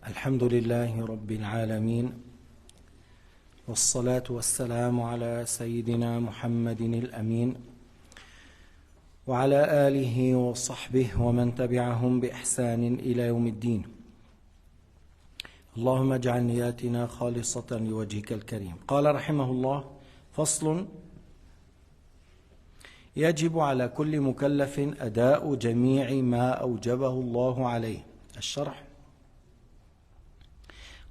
الحمد لله رب العالمين والصلاة والسلام على سيدنا محمد الأمين وعلى آله وصحبه ومن تبعهم بإحسان إلى يوم الدين. اللهم اجعل نياتنا خالصة لوجهك الكريم. قال رحمه الله: فصل: يجب على كل مكلف أداء جميع ما أوجبه الله عليه. الشرح: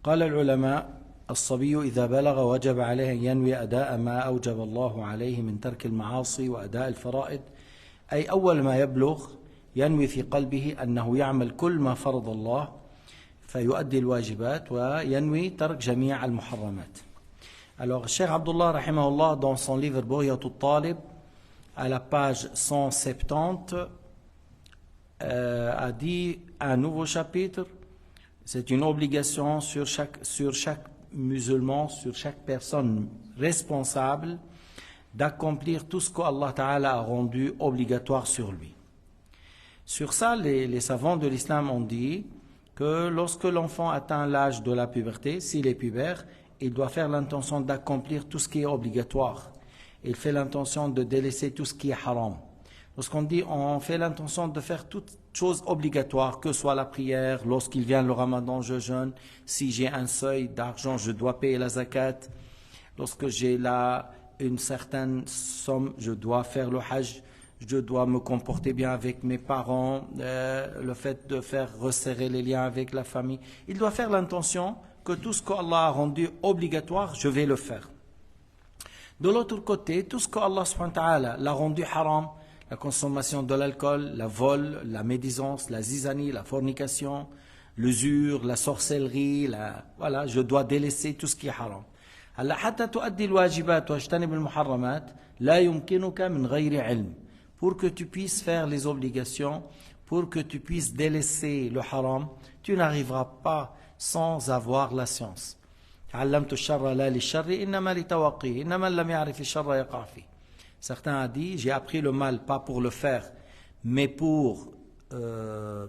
قال العلماء: الصبي إذا بلغ وجب عليه أن ينوي أداء ما أوجب الله عليه من ترك المعاصي وأداء الفرائض، أي أول ما يبلغ ينوي في قلبه أنه يعمل كل ما فرض الله فيؤدي الواجبات وينوي ترك جميع المحرمات. Alors, Cheikh Abdullah rahimahullah, dans son livre Bugyatul Talib, à la page 170, a dit un nouveau chapitre. C'est une obligation sur chaque musulman, sur chaque personne responsable, d'accomplir tout ce qu'Allah Ta'ala a rendu obligatoire sur lui. Sur ça, les savants de l'islam ont dit que lorsque l'enfant atteint l'âge de la puberté, s'il est pubère, il doit faire l'intention d'accomplir tout ce qui est obligatoire. Il fait l'intention de délaisser tout ce qui est haram. Lorsqu'on dit on fait l'intention de faire toutes choses obligatoires, que soit la prière, lorsqu'il vient le ramadan, je jeûne, si j'ai un seuil d'argent, je dois payer la zakat, lorsque j'ai là une certaine somme, je dois faire le hajj, je dois me comporter bien avec mes parents, le fait de faire resserrer les liens avec la famille. Il doit faire l'intention que tout ce qu'Allah a rendu obligatoire, je vais le faire. De l'autre côté, tout ce qu'Allah subhanahu wa ta'ala l'a rendu haram, la consommation de l'alcool, la vol, la médisance, la zizanie, la fornication, l'usure, la sorcellerie, voilà, je dois délaisser tout ce qui est haram. هلا حتى تؤدي الواجبات واجتنب المحرمات لا يمكنك من غير علم. Pour que tu puisses faire les obligations, pour que tu puisses délaisser le haram, tu n'arriveras pas sans avoir la science. تعلمت الشر لا للشر إنما لتوقيه إنما لم يعرف الشر يقع فيه. Certains ont dit, j'ai appris le mal pas pour le faire, mais pour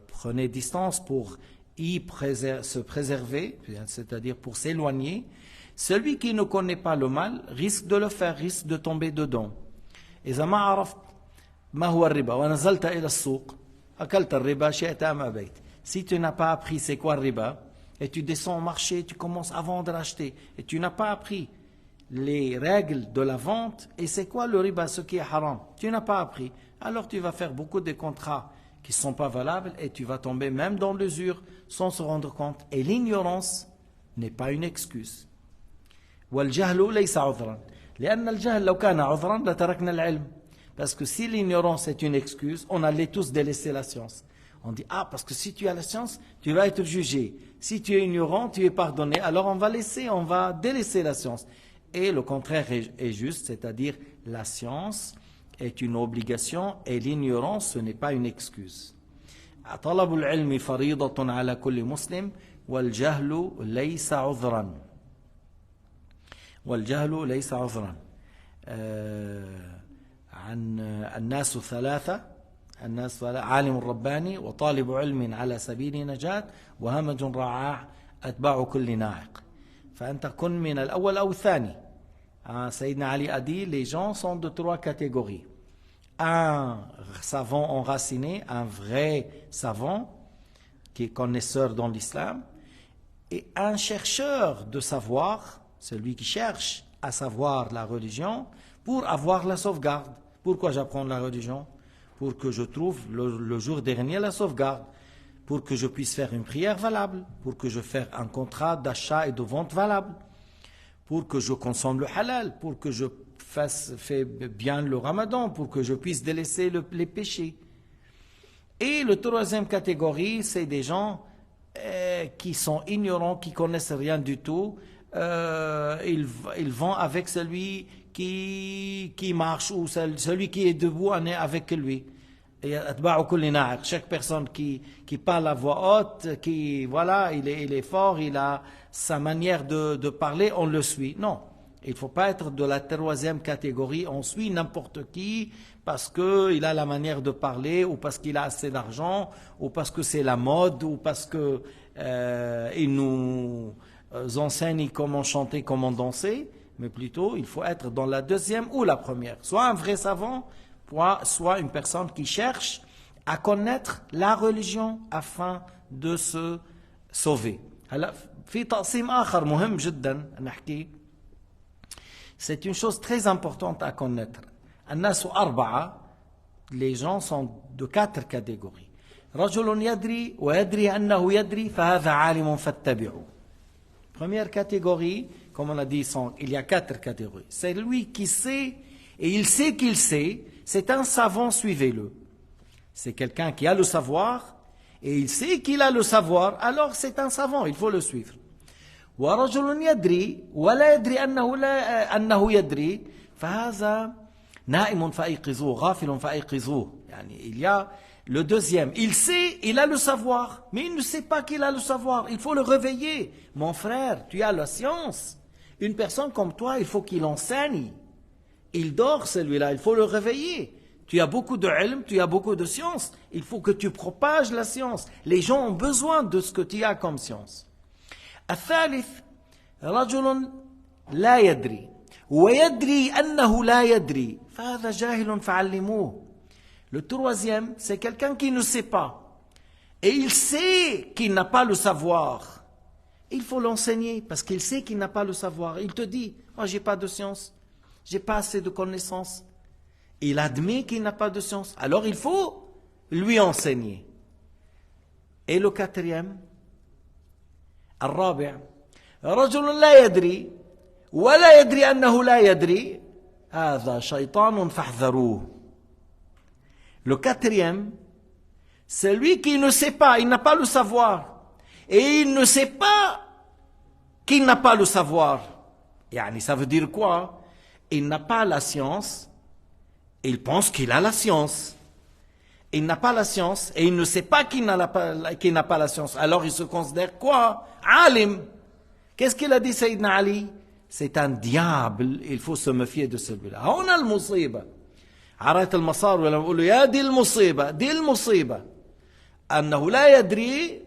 prenez distance, pour se préserver, c'est-à-dire pour s'éloigner. Celui qui ne connaît pas le mal risque de le faire, risque de tomber dedans. إذا ما عرفت ما هو الربا ونزلت إلى السوق أكلت الربا شئت أم أبيت. Si tu n'as pas appris c'est quoi le riba, et tu descends au marché, tu commences à vendre, à acheter, et tu n'as pas appris les règles de la vente, et c'est quoi le riba, ce qui est haram, tu n'as pas appris, alors tu vas faire beaucoup de contrats qui ne sont pas valables, et tu vas tomber même dans l'usure sans se rendre compte. Et l'ignorance n'est pas une excuse. والجهل ليس عذرا لأن الجهل لو كان عذرا لتركنا العلم. Parce que si l'ignorance est une excuse, on allait tous délaisser la science. On dit, parce que si tu as la science, tu vas être jugé. Si tu es ignorant, tu es pardonné. Alors on va délaisser la science. Et le contraire est juste, c'est-à-dire la science est une obligation et l'ignorance, ce n'est pas une excuse. طلب العلم فريضة على كل مسلم والجهل ليس عذرا. والجهل ليس عذرا. عن الناس ثلاثة عالم رباني وطالب علم على سبيل نجاة وهمج رعاع أتباع كل ناعق. فأنت كن من الأول أو الثاني. Sayyidina Ali a dit, les gens sont de trois catégories. Un savant enraciné, un vrai savant qui est connaisseur dans l'islam, et un chercheur de savoir, celui qui cherche à savoir la religion pour avoir la sauvegarde. Pourquoi j'apprends la religion? Pour que je trouve le jour dernier la sauvegarde, pour que je puisse faire une prière valable, pour que je fasse un contrat d'achat et de vente valable, pour que je consomme le halal, pour que je fais bien le ramadan, pour que je puisse délaisser les péchés. Et la troisième catégorie, c'est des gens qui sont ignorants, qui connaissent rien du tout. Ils vont avec celui qui marche ou celui qui est debout avec lui. Chaque personne qui parle à voix haute, il est fort, il a sa manière de parler, on le suit. Non, Il ne faut pas être de la troisième catégorie. On suit n'importe qui parce qu'il a la manière de parler, ou parce qu'il a assez d'argent, ou parce que c'est la mode, ou parce qu'il nous enseigne comment chanter, comment danser. Mais plutôt, il faut être dans la deuxième ou la première. Soit un vrai savant, soit une personne qui cherche à connaître la religion afin de se sauver. هلا في تقسيم آخر مهم جدا نحكي. C'est une chose très importante à connaître. الناس أربعة, les gens sont de 4 catégories. رجل يدري ويدري أنه يدري فهذا عالم فاتبعوه. Première catégorie, comme on a dit, il y a 4 catégories. C'est lui qui sait, et il sait qu'il sait, c'est un savant, suivez-le. C'est quelqu'un qui a le savoir, et il sait qu'il a le savoir, alors c'est un savant, il faut le suivre. ورجل يدري ولا يدري أنه يدري فهذا نائم فأيقظوه غافل فأيقظوه. يعني il y a le deuxième, il sait, il a le savoir, mais il ne sait pas qu'il a le savoir, il faut le réveiller. Mon frère, tu as la science. Une personne comme toi, il faut qu'il enseigne. Il dort celui-là, il faut le réveiller. Tu as beaucoup de ilm, tu as beaucoup de science, il faut que tu propages la science. Les gens ont besoin de ce que tu as comme science. الثالث رجل لا يدري ويدري أنه لا يدري فهذا جاهل فعلموه. Le troisième, c'est quelqu'un qui ne sait pas. Et il sait qu'il n'a pas le savoir. Il faut l'enseigner parce qu'il sait qu'il n'a pas le savoir. Il te dit, moi j'ai pas de science, j'ai pas assez de connaissances. Il admet qu'il n'a pas de science. Alors il faut lui enseigner. Et le quatrième, الرابع رجل لا يدري ولا يدري أنه لا يدري هذا شيطان فاحذروه. Le quatrième, c'est lui qui ne sait pas, il n'a pas le savoir. Et il ne sait pas qu'il n'a pas le savoir. Yani, ça veut dire quoi? Il n'a pas la science, il pense qu'il a la science. Il n'a pas la science et il ne sait pas qu'il n'a pas la science. Alors il se considère quoi? Alim. Qu'est-ce qu'il a dit Sayyidina Ali? C'est un diable, il faut se méfier de celui-là. هنا المصيبة. عرفت المصار ولما بقول له يا دي المصيبة دي المصيبة أنه لا يدري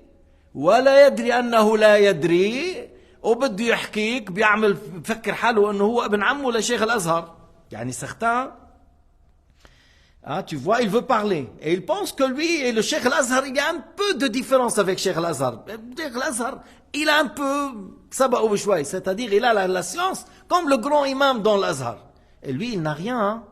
ولا يدري أنه لا يدري وبده يحكيك بيعمل بفكر حاله أنه هو ابن عمه لشيخ الأزهر. يعني certains, tu vois, il veut parler et il pense que lui et le Cheikh Al-Azhar, il y a un peu de différence avec Cheikh Al-Azhar. Cheikh Al-Azhar, il a un peu sabah ou bishwai, c'est-à-dire il a la science comme le grand imam dans l'Azhar. Et lui, il n'a rien. Hein?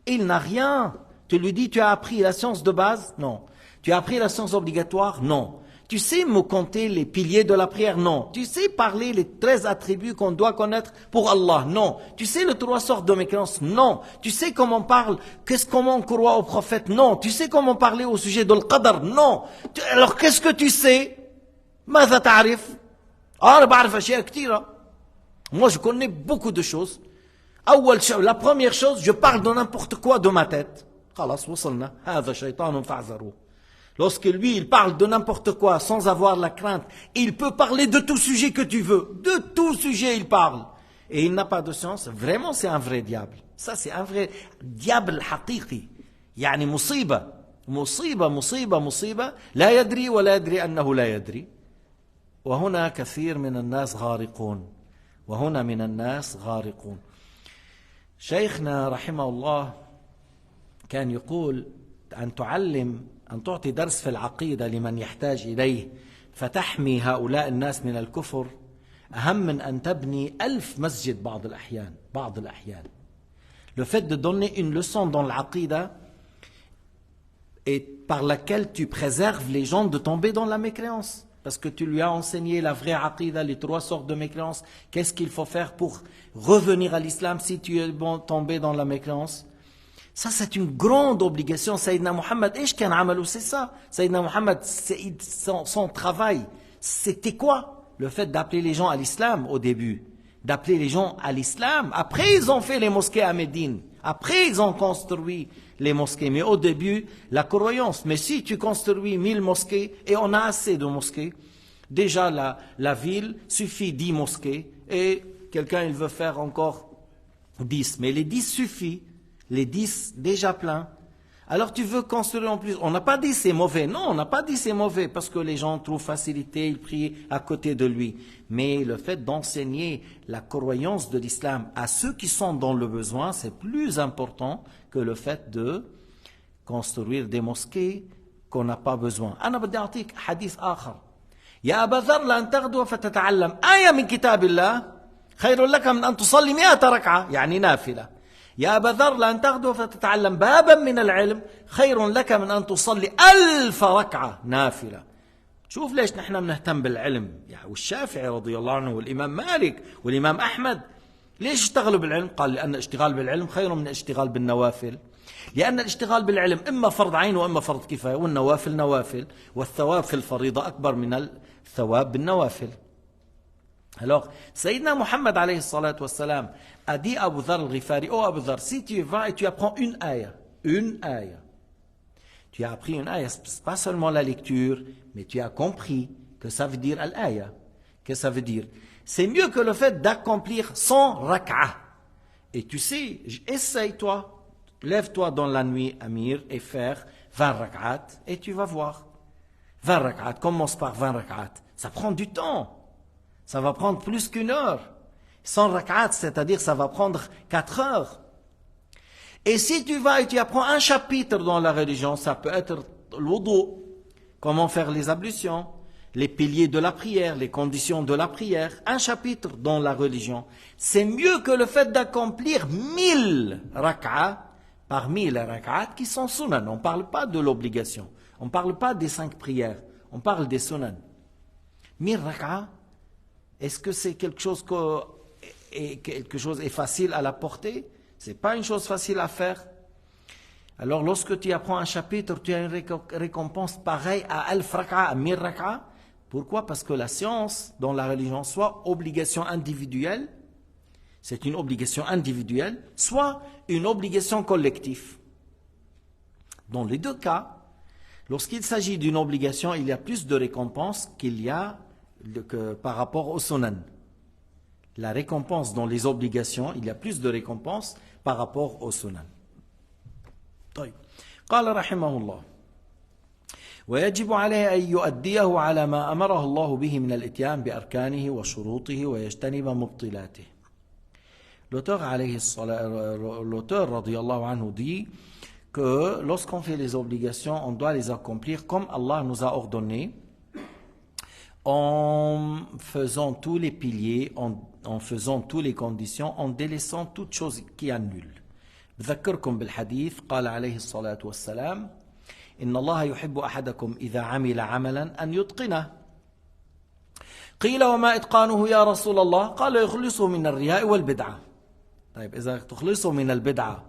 Il n'a rien. Tu lui dis, tu as appris la science de base? Non. Tu as appris la science obligatoire? Non. Tu sais me compter les piliers de la prière? Non. Tu sais parler les 13 attributs qu'on doit connaître pour Allah? Non. Tu sais les 3 sortes de mécréances? Non. Tu sais comment on parle? Comment on croit au prophète? Non. Tu sais comment parler au sujet de l'qadar? Non. Alors qu'est-ce que tu sais? ماذا تعرف? أنا بعرف أشياء كثيرة. Moi je connais beaucoup de choses. La première chose, je parle de n'importe quoi de ma tête. خلاص وصلنا. هذا شيطان فاحذروه. Lorsque lui, il parle de n'importe quoi sans avoir la crainte, il peut parler de tout sujet que tu veux. De tout sujet, il parle. Et il n'a pas de science. Vraiment, c'est un vrai diable. Ça, c'est un vrai diable حقيقي. يعني مصيبة. مصيبة مصيبة مصيبة. لا يدري ولا يدري أنه لا يدري. وهنا كثير من الناس غارقون. وهنا من الناس غارقون. شيخنا رحمه الله كان يقول أن تعطي درس في العقيدة لمن يحتاج إليه فتحمي هؤلاء الناس من الكفر أهم من أن تبني 1000 مسجد بعض الأحيان. Le fait de donner une leçon dans l'aqida et par laquelle tu préserves les gens de tomber dans la mécréance. Parce que tu lui as enseigné la vraie aqida, les 3 sortes de mécréance. Qu'est-ce qu'il faut faire pour revenir à l'islam si tu es tombé dans la mécréance? Ça, c'est une grande obligation. Sayyidina Muhammad, c'est ça. Sayyidina Muhammad, son travail, c'était quoi? Le fait d'appeler les gens à l'islam au début. D'appeler les gens à l'islam. Après, ils ont fait les mosquées à Médine. Après, ils ont construit les mosquées. Mais au début, la croyance. Mais si tu construis 1000 mosquées, et on a assez de mosquées, déjà la ville suffit 10 mosquées, et quelqu'un il veut faire encore 10, mais les 10 suffit, les 10 déjà pleins. Alors tu veux construire en plus. On n'a pas dit c'est mauvais. Non, on n'a pas dit c'est mauvais parce que les gens trouvent facilité, ils prient à côté de lui. Mais le fait d'enseigner la croyance de l'islam à ceux qui sont dans le besoin, c'est plus important que le fait de construire des mosquées qu'on n'a pas besoin. أنا بدي أعطيك حديث آخر. يا أبا ذر لأن تغدو فتتعلم آية من كتاب الله خير لك من أن تصلي 100 ركعة يعني نافلة. يا أبا ذر لأن تغدو فتتعلم بابا من العلم خير لك من أن تصلي 1000 ركعة نافلة. شوف ليش نحن بنهتم بالعلم يعني. والشافعي رضي الله عنه والإمام مالك والإمام أحمد ليش اشتغلوا بالعلم؟ قال لأن الاشتغال بالعلم خير من الاشتغال بالنوافل. لأن الاشتغال بالعلم إما فرض عين وإما فرض كفاية، والنوافل نوافل، والثواب في الفريضة أكبر من الثواب بالنوافل. Alors, Sayyidina Muhammad alayhi salatu wassalam a dit à Abu Dhar al-Ghifari, oh Abu Dhar, si tu vas et tu apprends une ayah, tu as appris une ayah, c'est pas seulement la lecture, mais tu as compris que ça veut dire al-ayah. Qu'est-ce que ça veut dire? C'est mieux que le fait d'accomplir 100 rak'ah. Et tu sais, essaye-toi, lève-toi dans la nuit, Amir, et faire 20 rak'at, et tu vas voir. 20 rak'at, commence par 20 rak'at. Ça prend du temps. Ça va prendre plus qu'une heure. 100 rak'at, c'est-à-dire ça va prendre 4 heures. Et si tu vas et tu apprends un chapitre dans la religion, ça peut être l'wudu, comment faire les ablutions, les piliers de la prière, les conditions de la prière, un chapitre dans la religion. C'est mieux que le fait d'accomplir 1000 rak'at parmi les rak'at qui sont sunan. On ne parle pas de l'obligation, on ne parle pas des 5 prières, on parle des sunan. 1000 rak'at, est-ce que c'est quelque chose est facile à la porter? Ce n'est pas une chose facile à faire. Alors lorsque tu apprends un chapitre, tu as une récompense pareille à 1000 rak'at, à 1000 rak'at. Pourquoi? Parce que la science dans la religion, soit obligation individuelle, c'est une obligation individuelle, soit une obligation collective. Dans les deux cas, lorsqu'il s'agit d'une obligation, il y a plus de récompenses qu'il y a par rapport au sunan. La récompense dans les obligations, il y a plus de récompenses par rapport au sunan. طيب. قال رحمه الله ويجب عليه أن يؤديه على ما أمره الله به من الإتيان بأركانه وشروطه ويجتنب مبطلاته. L'auteur radiyallahu anhu dit que lorsqu'on fait les obligations, on doit les accomplir comme Allah nous a ordonné, en faisant tous les piliers, en faisant toutes les conditions, en délaissant toute chose qui annule. بذكركم بالحديث قال عليه الصلاة والسلام إن الله يحب أحدكم إذا عمل عملا أن يتقنه قيل وما إتقانه يا رسول الله قال يخلصه من الرياء والبدعة. طيب إذا تخلصه من البدعة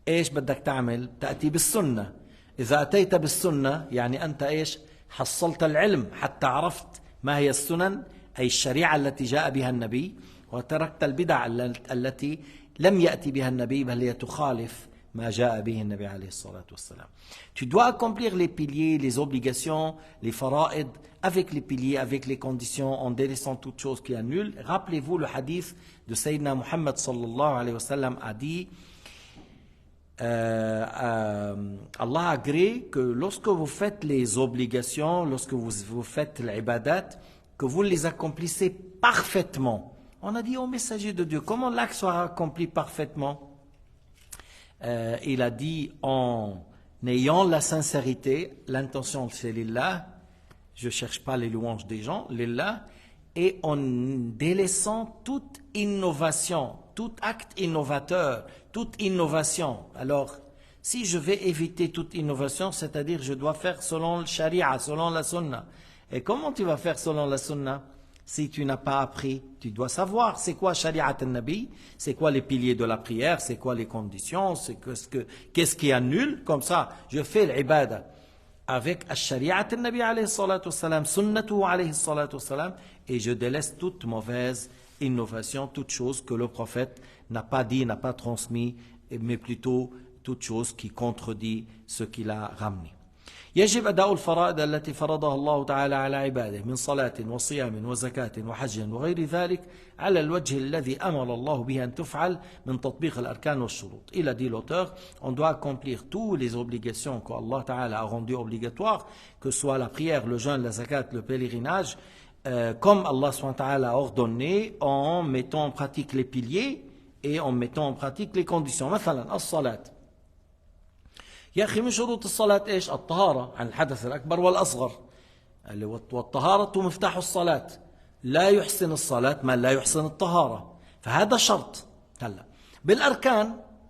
إيش بدك تعمل؟ تأتي بالسنة. إذا أتيت بالسنة يعني أنت إيش؟ حصلت العلم حتى عرفت ما هي السنن، أي الشريعة التي جاء بها النبي، وتركت البدع التي لم يأتي بها النبي بل هي تخالف ما جاء به النبي عليه الصلاة والسلام. Tu dois accomplir les piliers, les obligations, les fara'id, avec les piliers, avec les conditions, en délaissant toute chose qui annule. Rappelez-vous le hadith de Sayyidina Muhammad sallallahu alayhi wa sallam a dit Allah agrée que lorsque vous faites les obligations, lorsque vous faites l'ibadat, que vous les accomplissez parfaitement. On a dit au messager de Dieu, comment l'acte sera accompli parfaitement? Il a dit en ayant la sincérité, l'intention c'est lillah, je ne cherche pas les louanges des gens, lillah, et en délaissant toute innovation, tout acte innovateur, toute innovation. Alors, si je vais éviter toute innovation, c'est-à-dire je dois faire selon le sharia, selon la sunna. Et comment tu vas faire selon la sunna? Si tu n'as pas appris, tu dois savoir c'est quoi Shari'at al-Nabi, c'est quoi les piliers de la prière, c'est quoi les conditions, qu'est-ce qui annule. Comme ça, je fais l'ibada avec Shari'at al-Nabi alayhi salatu wassalam, sunnatu alayhi salatu wassalam, et je délaisse toute mauvaise innovation, toute chose que le prophète n'a pas dit, n'a pas transmis, mais plutôt toute chose qui contredit ce qu'il a ramené. يجب أداء الفرائض التي فرضها الله تعالى على عباده من صلاة وصيام وزكاة وحج وغير ذلك على الوجه الذي أمر الله به أن تفعل من تطبيق الأركان والشروط. Il a dit l'auteur, on doit accomplir toutes les obligations qu'Allah Ta'ala a rendues obligatoires, que ce soit la prière, le jeûne, la zakat, le pèlerinage, comme Allah SWT a ordonné, en mettant en pratique les piliers et en mettant en pratique les conditions. مثلا الصلاة. يا أخي من شروط الصلاة إيش؟ الطهارة عن الحدث الأكبر والأصغر. والطهارة مفتاح الصلاة. لا يحسن الصلاة من لا يحسن الطهارة. فهذا شرط. هلا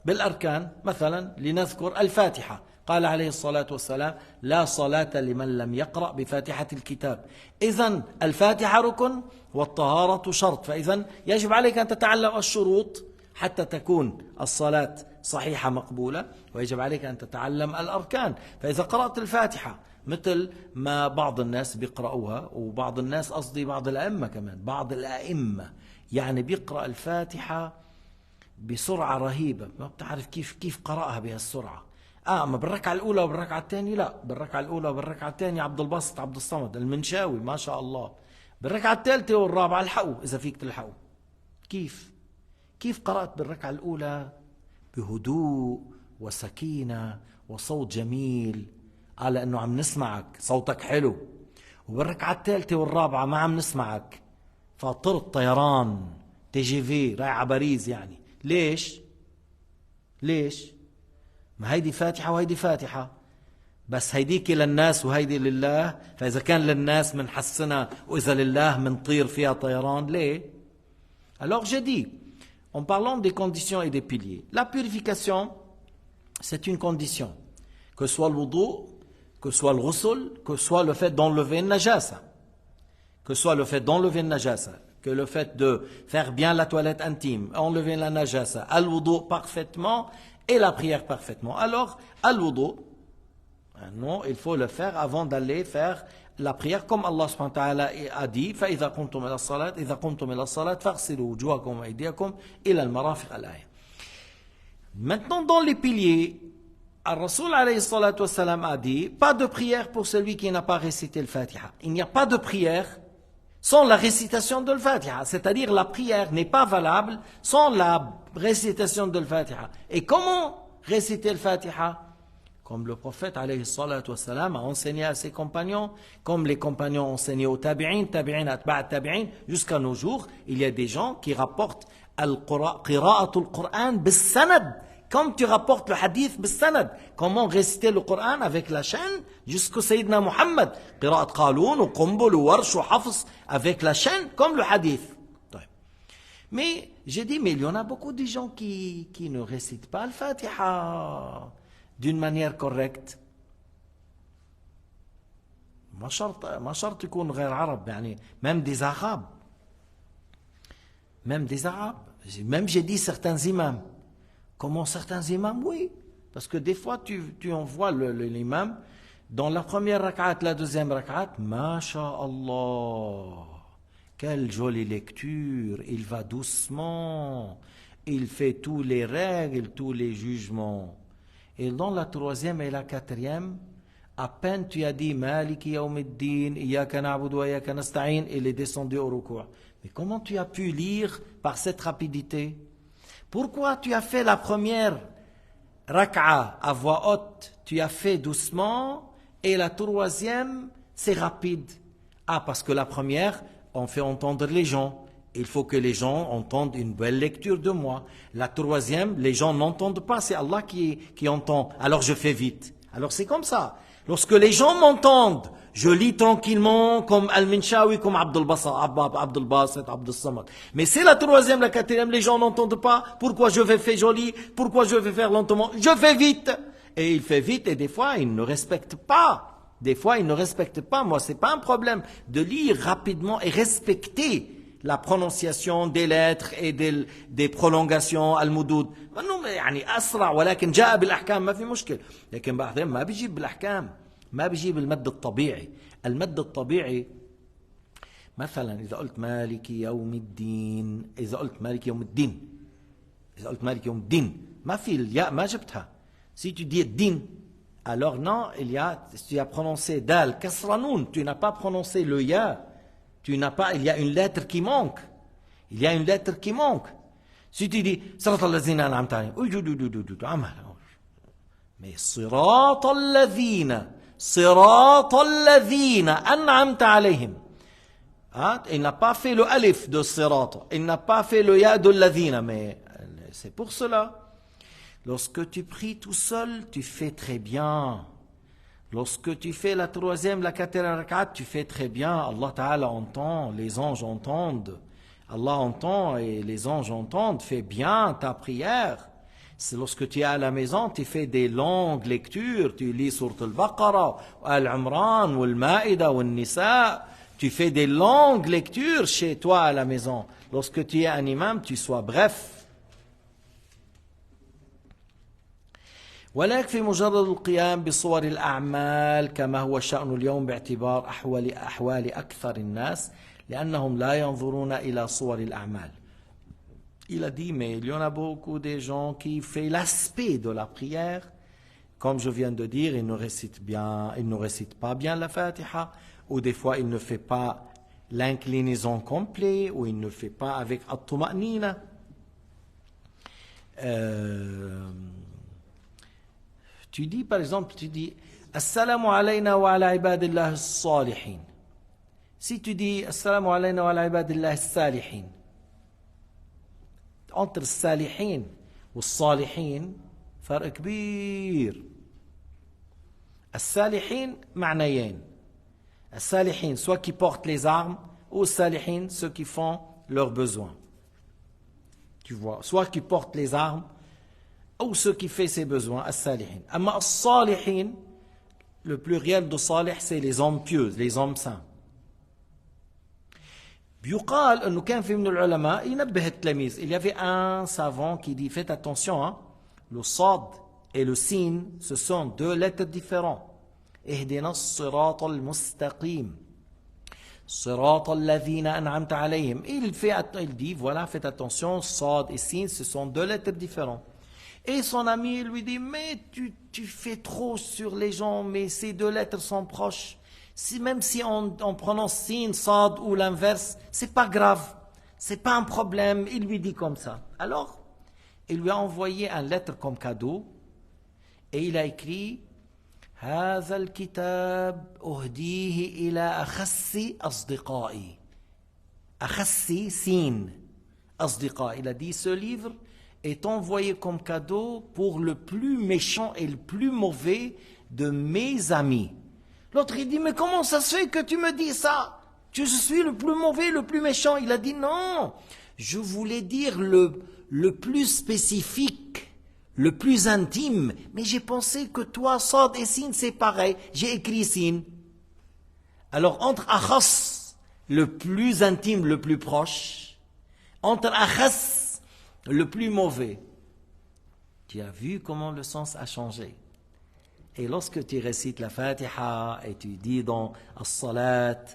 بالأركان مثلا لنذكر الفاتحة. قال عليه الصلاة والسلام: لا صلاة لمن لم يقرأ بفاتحة الكتاب. إذن الفاتحة ركن والطهارة شرط. فإذن يجب عليك أن تتعلم الشروط حتى تكون الصلاة صحيحة مقبولة، ويجب عليك أن تتعلم الأركان. فإذا قرأت الفاتحة مثل ما بعض الناس بيقرأوها، وبعض الناس قصدي بعض الأئمة كمان، بعض الأئمة يعني بيقرأ الفاتحة بسرعة رهيبة، ما بتعرف كيف قرأها بهالسرعة. أما بالركعة الأولى وبالركعة الثانية لا، بالركعة الأولى وبالركعة الثانية عبد الباسط عبد الصمد المنشاوي ما شاء الله، بالركعة الثالثة والرابعة الحقوا إذا فيك تلحقوا. كيف قرأت بالركعة الأولى بهدوء وسكينة وصوت جميل على أنه عم نسمعك صوتك حلو، وبالركعة الثالثة والرابعة ما عم نسمعك، فطرت طيران TGV رايح على باريس. يعني ليش؟ ما هيدي فاتحة وهيدي فاتحة، بس هيديك للناس وهيدي لله. فإذا كان للناس منحسنها وإذا لله منطير فيها طيران ليه؟ Alors j'ai dit, en parlant des conditions et des piliers, la purification, c'est une condition. Que ce soit le wudu, que ce soit le ghusl, que ce soit le fait d'enlever une najasa. Que ce soit le fait d'enlever une najasa, que le fait de faire bien la toilette intime, enlever la najasa, al-wudu parfaitement et la prière parfaitement. Alors, al-wudu, non, il faut le faire avant d'aller faire la prière comme Allah subhanahu wa ta'ala a dit: فإذا قمتم إلى الصلاة فاغسلوا وجوهكم وأيديكم إلى المرافق الآية. Maintenant, dans les piliers, Ar-Rasoul alayhi salatu wassalam a dit: pas de prière pour celui qui n'a pas récité le Fatiha. Il n'y a pas de prière sans la récitation de Fatiha, c'est-à-dire la prière n'est pas valable sans la récitation de Fatiha. Et comment réciter le Fatiha? Comme le prophète alayhi salatu wassalam a enseigné à ses compagnons, comme les compagnons ont enseigné aux tabi'in, atba'a tabi'in, jusqu'à nos jours, il y a des gens qui rapportent qira'atul Qur'an bis-sanad, comme tu rapportes le hadith bis-sanad. Comment réciter le Coran avec la chaîne jusqu'au Sayyidina Muhammad. Qira'at Qaloun ou Qumbul ou Warsh ou Hafs avec la chaîne comme le hadith. Mais j'ai dit, mais il y en a beaucoup de gens qui ne récitent pas le Fatiha d'une manière correcte. ما شرط يكون غير عرب يعني même des arabes. Même j'ai dit certains imams. Comment certains imams? Oui, parce que des fois tu envoies l'imam dans la première rak'at, la deuxième rak'at, masha'Allah, quelle jolie lecture, il va doucement, il fait tous les règles, tous les jugements. Et dans la troisième et la quatrième, à peine tu as dit Maliki yawmiddin, iyyaka na'budu wa iyyaka nasta'in, il est descendu au ruku'. Mais comment tu as pu lire par cette rapidité? Pourquoi tu as fait la première rak'a à voix haute, tu as fait doucement, et la troisième, c'est rapide? Ah, parce que la première, on fait entendre les gens. Il faut que les gens entendent une belle lecture de moi. La troisième, les gens n'entendent pas, c'est Allah qui entend. Alors je fais vite. Alors c'est comme ça. Lorsque les gens m'entendent, je lis tranquillement comme Al-Minshawi, comme Abdul Basit, Abdul Samad. Mais c'est la troisième, la quatrième, les gens n'entendent pas. Pourquoi je vais faire joli? Pourquoi je vais faire lentement? Je fais vite. Et il fait vite et des fois, il ne respecte pas. Moi, c'est pas un problème de lire rapidement et respecter la prononciation des lettres et des prolongations المدود. يعني أسرع ولكن جاء بالأحكام ما في مشكل. لكن بعدين ما بيجيب بالأحكام، ما بيجيب المد الطبيعي. المد الطبيعي مثلا إذا قلت مالك يوم الدين، إذا قلت مالك يوم الدين ما في الياء ما جبتها. Si tu dis الدين Alors non, tu as prononcé dal, kasranoun, tu n'as pas prononcé le ya. Il y a une lettre qui manque. Il y a une lettre qui manque. Si tu dis, صراط الذين أنعمت عليهم, mais صراط الذين أنعمت عليهم. Il n'a pas fait le alif de sirat, il n'a pas fait le ya de الذين, mais c'est pour cela. Lorsque tu pries tout seul, tu fais très bien. Lorsque tu fais la troisième, la quatrième rak'at, tu fais très bien. Allah Ta'ala entend, les anges entendent. Allah entend et les anges entendent. Fais bien ta prière. C'est lorsque tu es à la maison, tu fais des longues lectures. Tu lis Sourate Al-Baqarah, Al-Imran, Al-Ma'ida, Al-Nisa. Tu fais des longues lectures chez toi à la maison. Lorsque tu es un imam, tu sois bref. ولا يكفي مجرد القيام بصور الأعمال كما هو شأن اليوم باعتبار أحوال أكثر الناس لأنهم لا ينظرون إلى صور الأعمال. Il a dit, mais il y en a beaucoup de gens qui font l'aspect de la prière. Comme je viens de dire, ils ne récitent pas bien la Fatiha, ou des fois il ne fait pas l'inclinaison complète, ou il ne fait pas avec at-tuma'nina. Tu dis, par exemple, Assalamu alayna wa ala ibadillah as-salihin. Si tu dis Assalamu alayna wa ala ibadillah as-salihin, entre as-salihin ou as-salihin, فرق كبير. As-salihin, معنيين. As-salihin, soit qui portent les armes, ou as-salihin, ceux qui font leurs besoins. Tu vois, soit qui portent les armes, ou ceux qui font ses besoins, as-salihin. Amma as-salihin, le pluriel de salih, c'est les hommes pieux, les hommes saints. بيقال انه كان في من العلماء ينبه التلاميذ. Il y avait un savant qui dit, faites attention, hein, le sad et le sin, ce sont deux lettres différentes. اهدنا الصراط المستقيم صراط الذين أنعمت عليهم. Il dit, voilà, faites attention, sad et sin, ce sont deux lettres différentes. Et son ami lui dit, mais tu fais trop sur les gens, mais ces deux lettres sont proches. Même si on prononce sin, sad ou l'inverse, c'est pas grave, c'est pas un problème. Il lui dit comme ça. Alors, il lui a envoyé une lettre comme cadeau, et il a écrit, هذا الكتاب أهديه إلى أخس أصدقائي. أخس sin, أصدقاء. Il a dit, ce livre est envoyé comme cadeau pour le plus méchant et le plus mauvais de mes amis. L'autre il dit, mais comment ça se fait que tu me dis ça? Que je suis le plus mauvais, le plus méchant? Il a dit, non, je voulais dire le plus spécifique, le plus intime, mais j'ai pensé que toi, sad et sin, c'est pareil, j'ai écrit sin. Alors entre akhas, le plus intime, le plus proche, entre akhas, le plus mauvais. Tu as vu comment le sens a changé. Et lorsque tu récites la Fatiha et tu dis dans as-salat,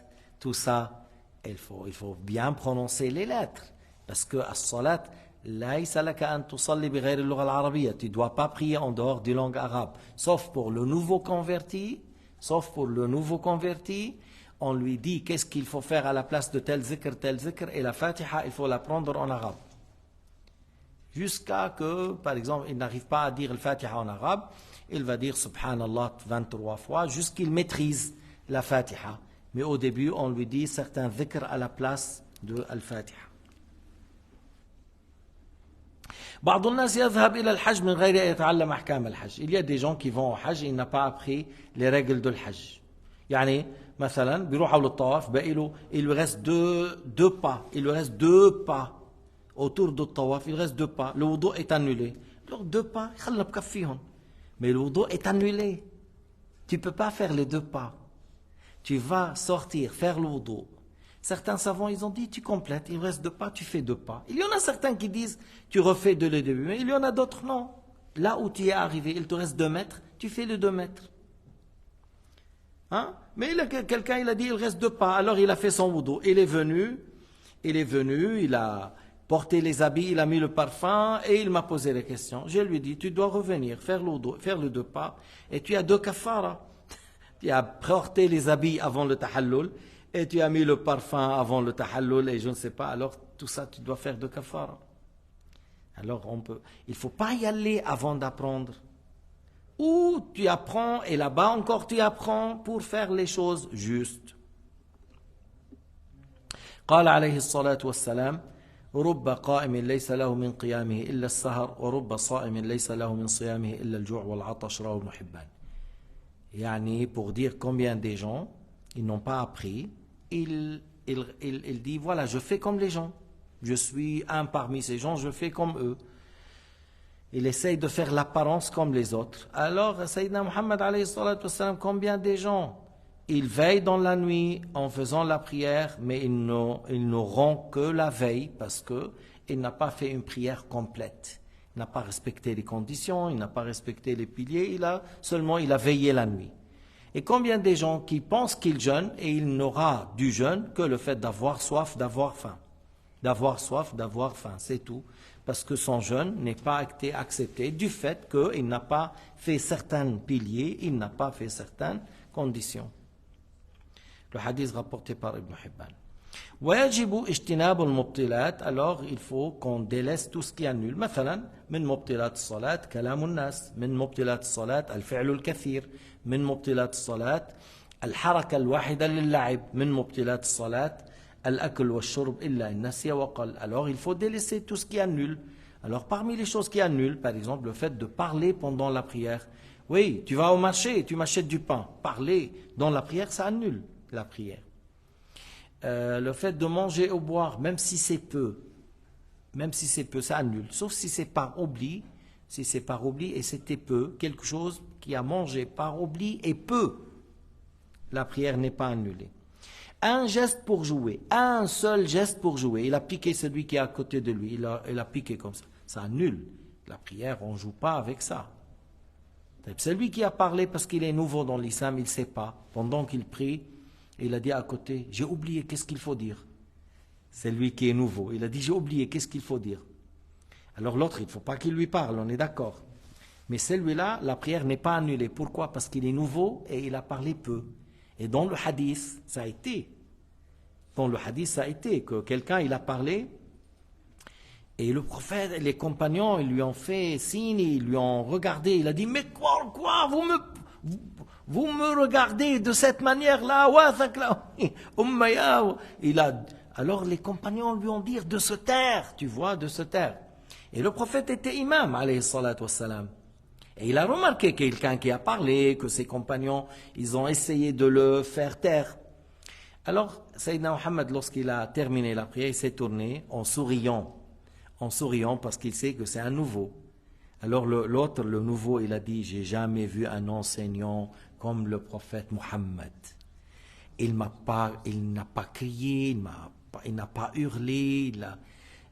tout ça, il faut bien prononcer les lettres. Parce que as-salat, laysa laka an tusalli bighayri al-lugha al-arabiyya. Tu ne dois pas prier en dehors des langues arabes. Sauf pour le nouveau converti, on lui dit qu'est-ce qu'il faut faire à la place de tel zikr, et la Fatiha, il faut la prendre en arabe. Jusqu'à que, par exemple, il n'arrive pas à dire le Fatiha en arabe, il va dire Subhanallah 23 fois, jusqu'il maîtrise la Fatiha. Mais au début, on lui dit certains dhikr à la place de Al-Fatiha. بعض الناس يذهب إلى الحج من غير أن يتعلم أحكام الحج. Il y a des gens qui vont au Hajj et ils n'ont pas appris les règles de l'Hajj. يعني مثلا بيروح على الطواف بقي له il lui reste deux pas autour du tawaf, il reste deux pas. Le wudu est annulé. Alors deux pas, خلنا بكفيهم. Mais le wudu est annulé. Tu ne peux pas faire les deux pas. Tu vas sortir, faire le wudu. Certains savants, ils ont dit, tu complètes, il reste deux pas, tu fais deux pas. Il y en a certains qui disent, tu refais de le début. Mais il y en a d'autres, non. Là où tu es arrivé, il te reste 2 mètres, tu fais les 2 mètres. Hein? Mais quelqu'un, il a dit, il reste 2 pas. Alors il a fait son wudu. Il est venu, il a porté les habits, il a mis le parfum et il m'a posé les questions. Je lui ai dit, tu dois revenir, faire le 2 pas et tu as 2 kaffara. Tu as porté les habits avant le tahallul et tu as mis le parfum avant le tahallul et je ne sais pas, alors tout ça tu dois faire 2 kaffara. Alors il ne faut pas y aller avant d'apprendre. Ou tu apprends et là-bas encore tu apprends pour faire les choses justes. قال عليه الصلاة والسلام رب قائم ليس له من قيامه إلا السهر ورب صائم ليس له من صيامه إلا الجوع والعطش رواه ابن حبان. يعني pour dire combien des gens ils n'ont pas appris, il dit voilà, je fais comme les gens, je suis un parmi ces gens, je fais comme eux. Il essaye de faire l'apparence comme les autres. Alors Sayyidina Muhammad alayhi salatu wassalam, combien des gens ils veillent dans la nuit en faisant la prière, mais ils n'auront que la veille parce qu'il n'a pas fait une prière complète. Il n'a pas respecté les conditions, il n'a pas respecté les piliers, il a veillé la nuit. Et combien des gens qui pensent qu'ils jeûnent et il n'aura du jeûne que le fait d'avoir soif, d'avoir faim. D'avoir soif, d'avoir faim, c'est tout. Parce que son jeûne n'est pas été accepté du fait qu'il n'a pas fait certains piliers, il n'a pas fait certaines conditions. Le hadith rapporté par Ibn Hibban. ويجب اجتناب المبطلات, alors il faut qu'on délaisse tout ce qui annule. مثلا من مبطلات الصلاة كلام الناس, من مبطلات الصلاة الفعل الكثير, من مبطلات الصلاة الحركة الواحدة للعب, من مبطلات الصلاة الأكل والشرب إلا إن نسي وقل. Alors il faut délaisser tout ce qui annule. Alors parmi les choses qui annulent, par exemple le fait de parler pendant la prière. Oui, tu vas au marché, tu m'achètes du pain. Parler dans la prière, ça annule la prière. Le fait de manger ou boire, même si c'est peu, ça annule. Sauf si c'est par oubli, et c'était peu, quelque chose qui a mangé par oubli et peu, la prière n'est pas annulée. Un geste pour jouer, un seul geste pour jouer. Il a piqué celui qui est à côté de lui, il a piqué comme ça. Ça annule. La prière, on ne joue pas avec ça. Celui qui a parlé parce qu'il est nouveau dans l'islam, il ne sait pas. Pendant qu'il prie, il a dit à côté, j'ai oublié, qu'est-ce qu'il faut dire? C'est lui qui est nouveau. Il a dit, j'ai oublié, qu'est-ce qu'il faut dire? Alors l'autre, il ne faut pas qu'il lui parle, on est d'accord. Mais celui-là, la prière n'est pas annulée. Pourquoi? Parce qu'il est nouveau et il a parlé peu. Et dans le hadith, ça a été. Que quelqu'un, il a parlé, et le prophète et les compagnons, ils lui ont fait signe, ils lui ont regardé. Il a dit, mais quoi, vous me regardez de cette manière-là? Alors les compagnons lui ont dit de se taire, tu vois, de se taire. Et le prophète était imam, alayhi salatu wassalam. Et il a remarqué quelqu'un qui a parlé, que ses compagnons, ils ont essayé de le faire taire. Alors, Sayyidina Muhammad, lorsqu'il a terminé la prière, il s'est tourné en souriant parce qu'il sait que c'est un nouveau. Alors l'autre, le nouveau, il a dit, j'ai jamais vu un enseignant comme le prophète Muhammad. Il n'a pas crié, il n'a pas hurlé,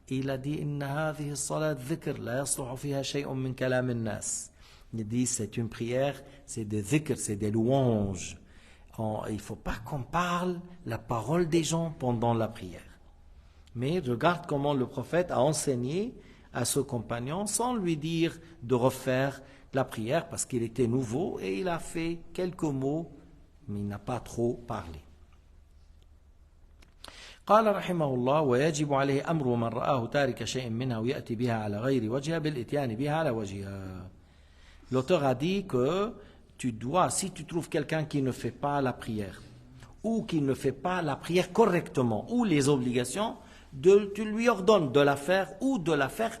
il a dit, Inna hadhihi salat dhikr, la yasluhu fiha shay'un min kalam an-nas. Il dit, c'est une prière, c'est des dhikr, c'est des louanges. Il ne faut pas qu'on parle la parole des gens pendant la prière. Mais regarde comment le prophète a enseigné à ce compagnon sans lui dire de refaire la prière parce qu'il était nouveau et il a fait quelques mots, mais il n'a pas trop parlé. قال رحمه الله ويجب عليه أمر من رآه تارك شيء منها ويأتي بها على غير وجهها بالإتيان بها على وجهها. L'auteur a dit que tu dois, si tu trouves quelqu'un qui ne fait pas la prière ou qui ne fait pas la prière correctement ou les obligations, tu lui ordonnes de la faire ou de la faire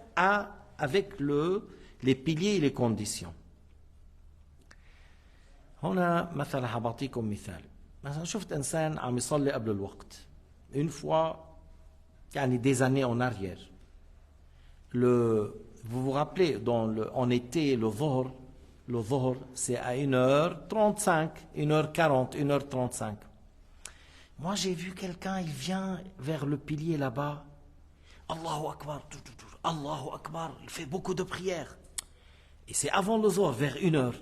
avec les piliers et les conditions. هنا مثلا حبعطيكم مثال. مثلا شفت إنسان عم يصلي قبل الوقت. Une fois, يعني des années en arrière. Vous vous rappelez, en été, le dhuhr, c'est à 1h35, 1h40, 1h35. Moi, j'ai vu quelqu'un, il vient vers le pilier là-bas. Allahu Akbar, Allahu Akbar, il fait beaucoup de prières. Et c'est avant le dhuhr, vers 1h.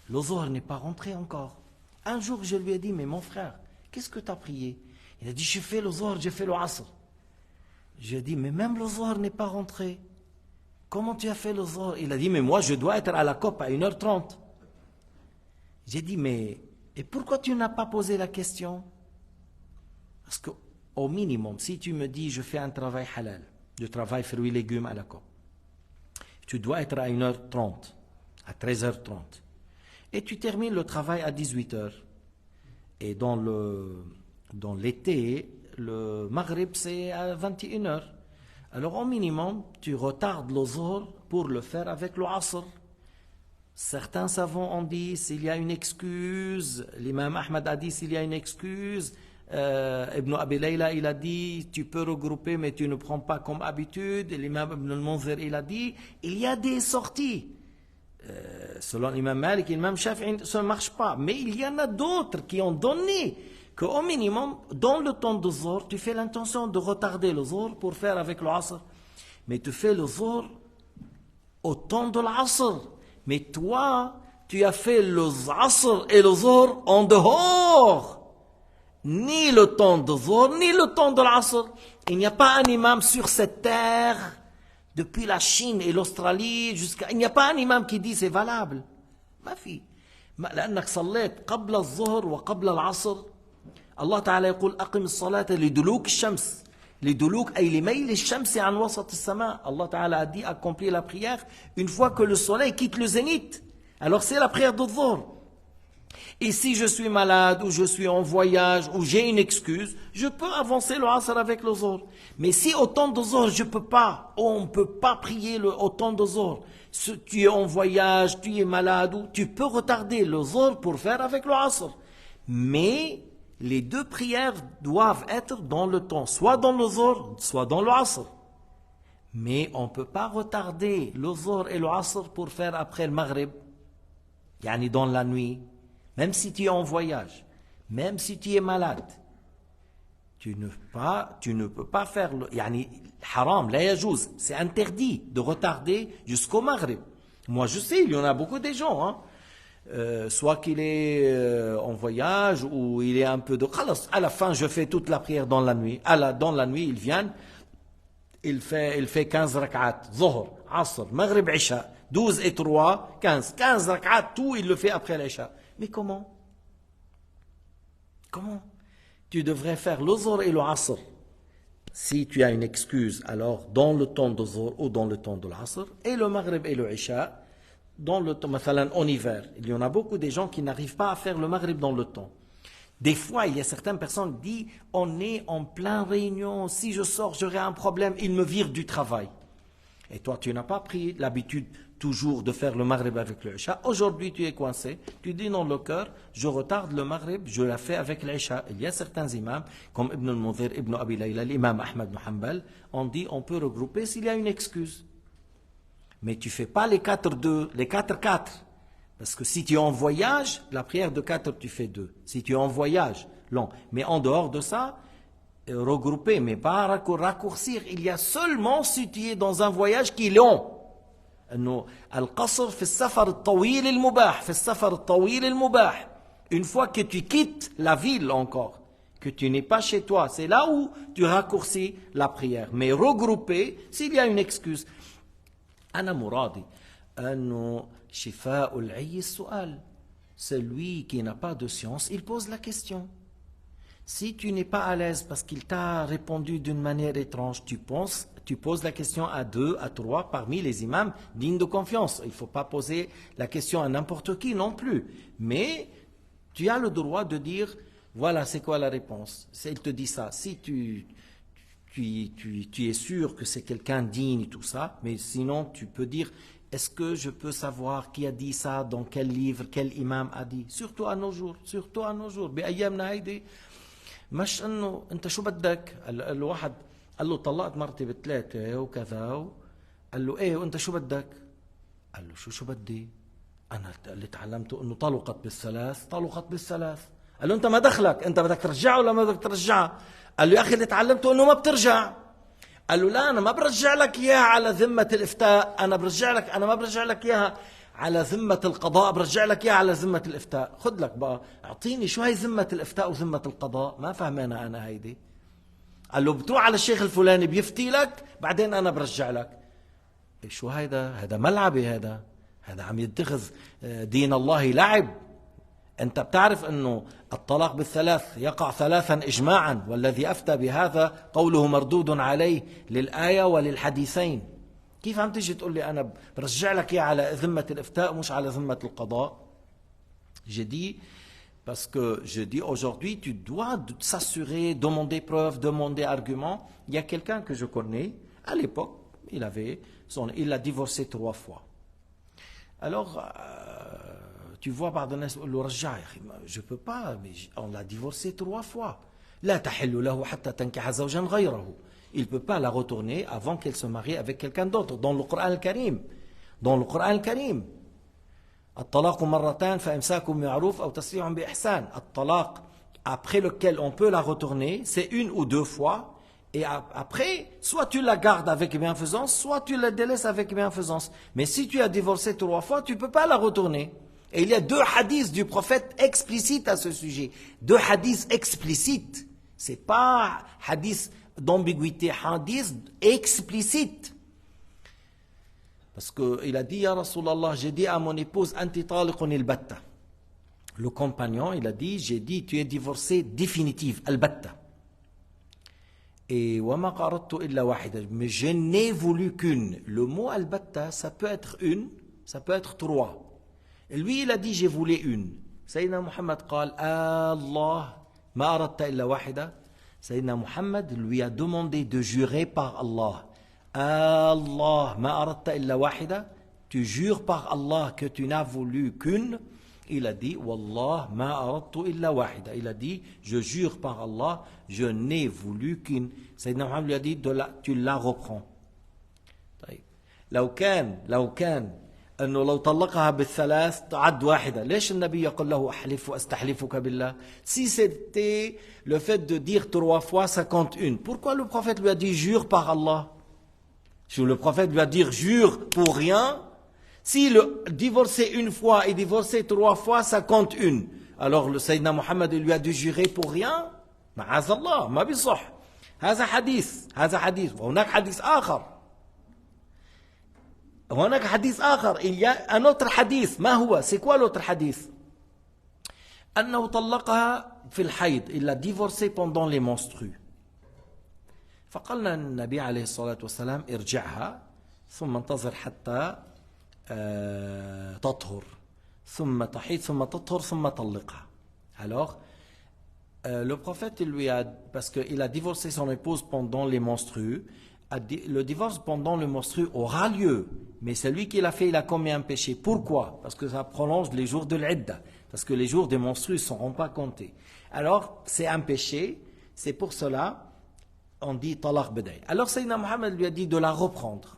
Le dhuhr n'est pas rentré encore. Un jour, je lui ai dit, mais mon frère, qu'est-ce que tu as prié? Il a dit, j'ai fait le dhuhr, j'ai fait le asr. J'ai dit, mais même le Zohar n'est pas rentré. Comment tu as fait le Zohar? Il a dit, mais moi je dois être à la COP à 1h30. J'ai dit, mais et pourquoi tu n'as pas posé la question? Parce qu'au minimum, si tu me dis, je fais un travail halal, je travaille fruits et légumes à la COP, tu dois être à 1h30, à 13h30. Et tu termines le travail à 18h. Et dans l'été, le Maghrib, c'est à 21h. Alors, au minimum, tu retardes le Zohr pour le faire avec le Asr. Certains savants ont dit s'il y a une excuse. L'imam Ahmad a dit s'il y a une excuse. Ibn Abi Layla, il a dit tu peux regrouper mais tu ne prends pas comme habitude. L'imam Ibn al-Munzir, il a dit il y a des sorties. Selon l'imam Malik, l'imam Shafi'i, ça ne marche pas. Mais il y en a d'autres qui ont donné qu'au minimum, dans le temps de Zohr, tu fais l'intention de retarder le Zohr pour faire avec le Asr. Mais tu fais le Zohr au temps de l'Asr. Mais toi, tu as fait le Asr et le Zohr en dehors. Ni le temps de Zohr, ni le temps de l'Asr. Il n'y a pas un imam sur cette terre, depuis la Chine et l'Australie, il n'y a pas un imam qui dit c'est valable. ما في. لأنك صليت قبل الظهر وقبل العصر. الله تعالى يقول أقم الصلاة لدلوك الشمس. لدلوك أي لميل الشمس عن وسط السماء. Allah Ta'ala a dit accomplir la prière une fois que le soleil quitte le zénith. Alors c'est la prière de Dhuhr. Et si je suis malade ou je suis en voyage ou j'ai une excuse, je peux avancer le Asr avec le Dhuhr. Mais si au temps de Dhuhr je peux pas, on ne peut pas prier au temps de Dhuhr. Si tu es en voyage, tu es malade, ou tu peux retarder le Dhuhr pour faire avec le Asr. Mais les deux prières doivent être dans le temps, soit dans le Dhuhr, soit dans le Asr. Mais on ne peut pas retarder le Dhuhr et le Asr pour faire après le Maghrib, yani dans la nuit. Même si tu es en voyage, même si tu es malade, tu ne peux pas faire le yani haram, la yajouz, c'est interdit de retarder jusqu'au Maghrib. Moi je sais, il y en a beaucoup de gens, soit qu'il est en voyage ou il est un peu de à la fin je fais toute la prière dans la nuit. Dans la nuit, il vient, il fait 15 rak'at, Dhuhr, Asr, Maghrib, Isha, 12 et 3, 15 rak'at, tout il le fait après l'Isha. Mais comment? Comment? Tu devrais faire le Dhuhr et le Asr. Si tu as une excuse, alors dans le temps de Dhuhr ou dans le temps de l'Asr, et le Maghrib et le Isha, dans le temps, en hiver. Il y en a beaucoup de gens qui n'arrivent pas à faire le Maghrib dans le temps. Des fois, il y a certaines personnes qui disent, on est en pleine réunion, si je sors, j'aurai un problème, ils me virent du travail. Et toi, tu n'as pas pris l'habitude toujours de faire le Maghrib avec le Isha. Aujourd'hui, tu es coincé. Tu dis dans le cœur, je retarde le Maghrib, je la fais avec l'Isha. Il y a certains imams, comme Ibn al-Munzir, Ibn Abi Layla, l'imam Ahmad ibn Hanbal, on dit, on peut regrouper s'il y a une excuse. Mais tu ne fais pas les 4-2, les 4-4. Parce que si tu es en voyage, la prière de 4, tu fais 2. Si tu es en voyage, long. Mais en dehors de ça, regrouper, mais pas raccourcir. Il y a seulement si tu es dans un voyage qui est long. Al-Qasr fi al-safar al-tawil al-mubah, fi al-safar al-tawil al-mubah. Une fois que tu quittes la ville encore, que tu n'es pas chez toi, c'est là où tu raccourcis la prière. Mais regrouper, s'il y a une excuse. Ana Mouradi, Shifa'ul Ayy Su'al. Celui qui n'a pas de science, il pose la question. Si tu n'es pas à l'aise parce qu'il t'a répondu d'une manière étrange, tu poses la question à 2, à 3 parmi les imams dignes de confiance. Il ne faut pas poser la question à n'importe qui non plus. Mais tu as le droit de dire, voilà, c'est quoi la réponse. Il te dit ça. Si tu es sûr que c'est quelqu'un digne et tout ça, mais sinon tu peux dire, est-ce que je peux savoir qui a dit ça, dans quel livre, quel imam a dit, surtout à nos jours, بأيامنا هيدي مش انه انت شو بدك الواحد قال له طلقت مرتي ب3 وكذا قال له ايه وانت شو بدك قال له شو بدي انا اللي تعلمته انه طلقت بالثلاث قال له انت ما دخلك انت بدك ترجعه ولا ما بدك ترجعها قال له يا اخي اللي تعلمته انه ما بترجع قال له لا انا ما برجع لك اياها على ذمه الافتاء انا ما برجع لك اياها على ذمة القضاء برجع لك اياها على ذمة الافتاء خد لك بقى اعطيني شو هي ذمة الافتاء وذمة القضاء ما فهمنا انا هيدي قال له بتروح على الشيخ الفلاني بيفتي لك بعدين أنا برجع لك. شو هذا ملعبي، هذا عم يتخذ دين الله لعب. أنت بتعرف أنه الطلاق بالثلاث يقع ثلاثا إجماعا، والذي أفتى بهذا قوله مردود عليه للآية وللحديثين. كيف عم تيجي تقول لي أنا برجع لك إياه على ذمة الإفتاء مش على ذمة القضاء؟ J'ai dit, parce que je dis aujourd'hui, tu dois s'assurer, demander preuve, demander argument. Il y a quelqu'un que je connais, à l'époque, il a divorcé 3 fois. Alors, tu vois, pardonnez, je ne peux pas, mais on l'a divorcé 3 fois. لا تحل له حتى تنكح زوجا غيره. Il ne peut pas la retourner avant qu'elle se marie avec quelqu'un d'autre. Dans le Coran al-Karim. Dans le Coran al-Karim. الطلاق مرتان فإمساك بمعروف أو تسريح بإحسان. الطلاق après lequel on peut la retourner, c'est 1 ou 2 fois. Et après, soit tu la gardes avec bienfaisance, soit tu la délaisses avec bienfaisance. Mais si tu as divorcé 3 fois, tu ne peux pas la retourner. Et il y a 2 hadiths du prophète explicites à ce sujet. 2 hadiths explicites. Ce n'est pas hadith d'ambiguïté, hadith explicite. Parce qu'il a dit, Ya Rasulallah, j'ai dit à mon épouse, Anti taliqun al-batta. Le compagnon, il a dit, j'ai dit, tu es divorcé définitive, al-batta. Et wama qaradtu illa wahida. Mais je n'ai voulu qu'une. Le mot al-batta, ça peut être 1, ça peut être 3. Et lui, il a dit, j'ai voulu une. Sayyidina Muhammad قال, Allah, ma aradta illa wahida. Sayyidina Muhammad lui a demandé de jurer par Allah. Allah, ma aradta illa wahida. Tu jures par Allah que tu n'as voulu qu'une. Il a dit, Wallah, ma aradtu illa wahida. Il a dit, je jure par Allah, je n'ai voulu qu'une. Sayyidina Muhammad lui a dit, tu la reprends. لو كان أنه لو طلقها بالثلاث تعد واحدة. ليش النبي يقول له أحلف وأستحلفك بالله? Si c'était le fait de dire 3 fois, ça compte 1. Pourquoi le prophète lui a dit jure par Allah? Si le prophète lui a dit jure pour rien, si le divorcer 1 fois et divorcer 3 fois, ça compte 1. Alors le Sayyidina Muhammad lui a dit jurer pour rien? معاذ الله ما بيصح. هذا حديث وهناك حديث آخر. هناك حديث آخر. Il y a un autre hadith. ما هو? C'est quoi l'autre hadith? أنه طلقها في الحيض. Il l'a divorcée pendant les menstrues. فقال النبي عليه الصلاة والسلام ارجعها ثم انتظر حتى تطهر ثم تحيض ثم تطهر ثم طلقها. Alors le prophète lui a, parce qu'il a divorcé son épouse pendant les menstrues, le divorce pendant le menstru aura lieu, mais celui qui l'a fait, il a commis un péché. Pourquoi? Parce que ça prolonge les jours de l'idda, parce que les jours des menstrues ne seront pas comptés. Alors, c'est un péché, c'est pour cela on dit talaq badaï. Alors, Sayyidina Muhammad lui a dit de la reprendre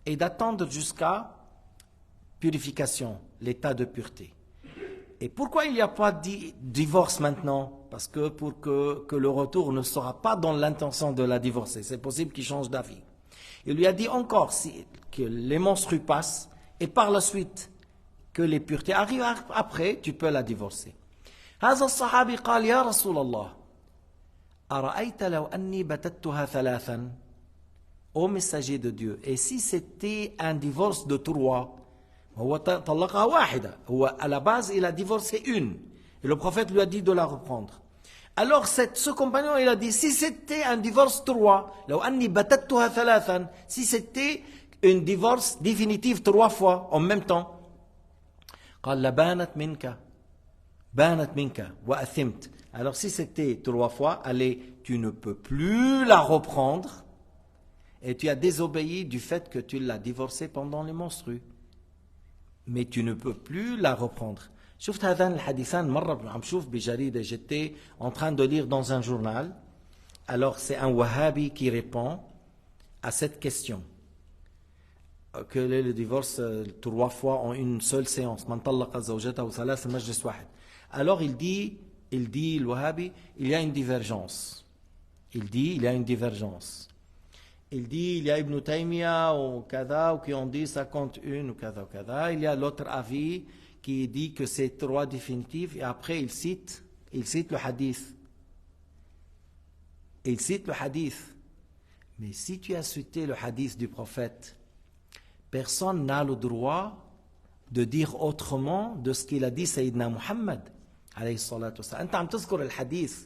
et d'attendre jusqu'à purification, l'état de pureté. Et pourquoi il n'y a pas de divorce maintenant? Parce que pour que le retour ne sera pas dans l'intention de la divorcer. C'est possible qu'il change d'avis. Il lui a dit encore que les menstrues passent et par la suite que les puretés arrivent après, tu peux la divorcer. هذا الصحابي قال يا رسول الله أرأيت لو أني بتتها ثلاثا. Ô messager de Dieu, et si c'était un divorce de 3? هو طلقها واحدة. هو à la base il a divorcé 1 et le prophète lui a dit de la reprendre. Alors ce compagnon il a dit si c'était un divorce 3, لو أني بتتها ثلاثا, si c'était une divorce définitive 3 fois en même temps, قال لبانت منك وأثمت. Alors si c'était 3 fois, allez, tu ne peux plus la reprendre et tu as désobéi du fait que tu l'as divorcée pendant les menstrues. Mais tu ne peux plus la reprendre. شفت هذان الحديثان مرة عم شوف بجريدة, j'étais en train de lire dans un journal. Alors c'est un wahhabi qui répond à cette question. Que le divorce 3 fois en une seule séance. من طلق زوجته ثلاث مجلس واحد. Alors il dit le wahhabi, il y a une divergence. Il dit il y a une divergence. Il dit, il y a Ibn Taymiyyah ou Kada, ou qui ont dit 51 ou Kada ou Kada. Il y a l'autre avis qui dit que c'est 3 définitifs et après il cite le hadith. Et il cite le hadith. Mais si tu as cité le hadith du prophète, personne n'a le droit de dire autrement de ce qu'il a dit Sayyidina Muhammad عليه الصلاة والسلام. أنت عم تذكر الحديث،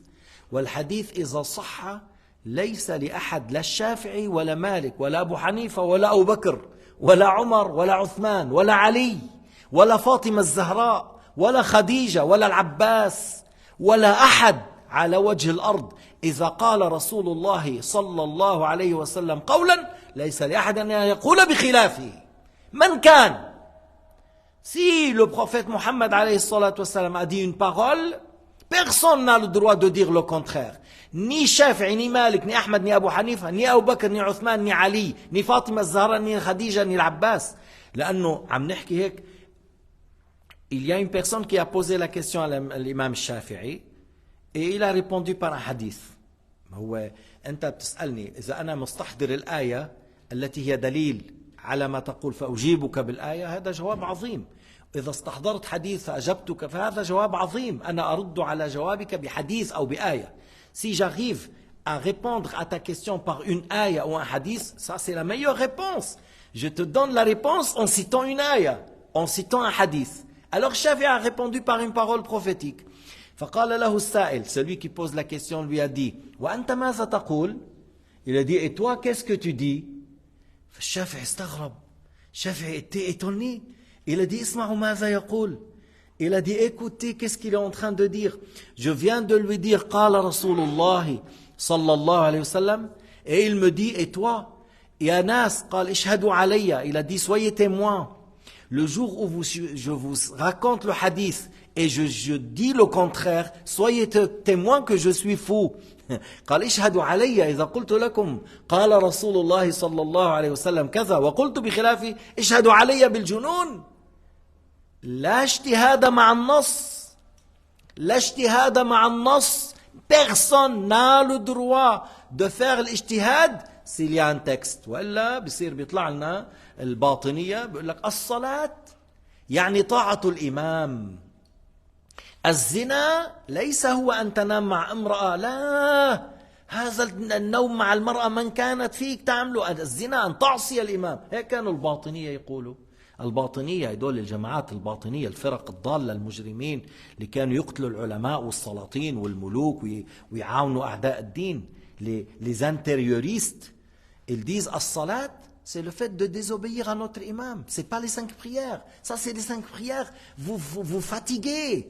والحديث إذا صح ليس لأحد لا الشافعي ولا مالك ولا أبو حنيفة ولا أبو بكر ولا عمر ولا عثمان ولا علي ولا فاطمة الزهراء ولا خديجة ولا العباس ولا أحد على وجه الأرض إذا قال رسول الله صلى الله عليه وسلم قولا ليس لأحد أن يقول بخلافه من كان. Si le prophète Mohammed alayhi salatu wassalam a dit une parole, personne n'a le droit de dire le contraire. Ni Shafi'i, ni Malik, ni Ahmed, ni Abu Hanifa, ni Abu Bakr, ni Uthman, ni Ali, ni Fatima Zahra, ni Khadija, ni l'Abbas. لأنه عم نحكي هيك, il y a une personne qui a posé la question à l'imam Shafi'i et il a répondu par un hadith. هو أنت بتسألني إذا أنا مستحضر الآية التي هي دليل على ما تقول فأجيبك بالآية، هذا جواب عظيم. إذا استحضرت حديث فأجبتك فهذا جواب عظيم، أنا أرد على جوابك بحديث أو بآية. Si j'arrive à répondre à ta question par une ayah ou un hadith, ça c'est la meilleure réponse. Je te donne la réponse en citant une ayah, en citant un hadith. Alors Shafi'i a répondu par une parole prophétique. فقال له السائل, celui qui pose la question lui a dit وأنت ماذا تقول? Il a dit et toi qu'est-ce que tu dis? فالشافعي استغرب. الشافعي était étonné. Il a dit اسمعوا ماذا يقول. Il a dit écoutez qu'est-ce qu'il est en train de dire. Je viens de lui dire قال رسول الله صلى الله عليه وسلم, et il me dit et toi? يا ناس قال اشهدوا علي. Il a dit soyez témoins. Le jour où je vous raconte le hadith et je dis le contraire, soyez témoins que je suis fou. قال اشهدوا علي إذا قلت لكم قال رسول الله صلى الله عليه وسلم كذا وقلت بخلافه اشهدوا علي بالجنون. لا اجتهاد مع النص. لا اجتهاد مع النص. Personne n'a le droit de faire l'ijtihad s'il y a un texte. وإلا بصير بيطلع لنا الباطنية بيقول لك الصلاة يعني طاعة الإمام. الزنا ليس هو أن تنام مع امرأة، لا، هذا النوم مع المرأة من كانت فيك تعمله. الزنا أن تعصي الإمام. هيك كانوا الباطنية يقولوا. الباطنية هدول الجماعات الباطنية، الفرق الضالة المجرمين اللي كانوا يقتلوا العلماء والسلاطين والملوك ويعاونوا أعداء الدين. les intérioristes, ils disent الصلاة c'est le fait de désobéir à notre imam. C'est pas les 5 prières. Ça c'est les 5 prières. Vous fatiguez.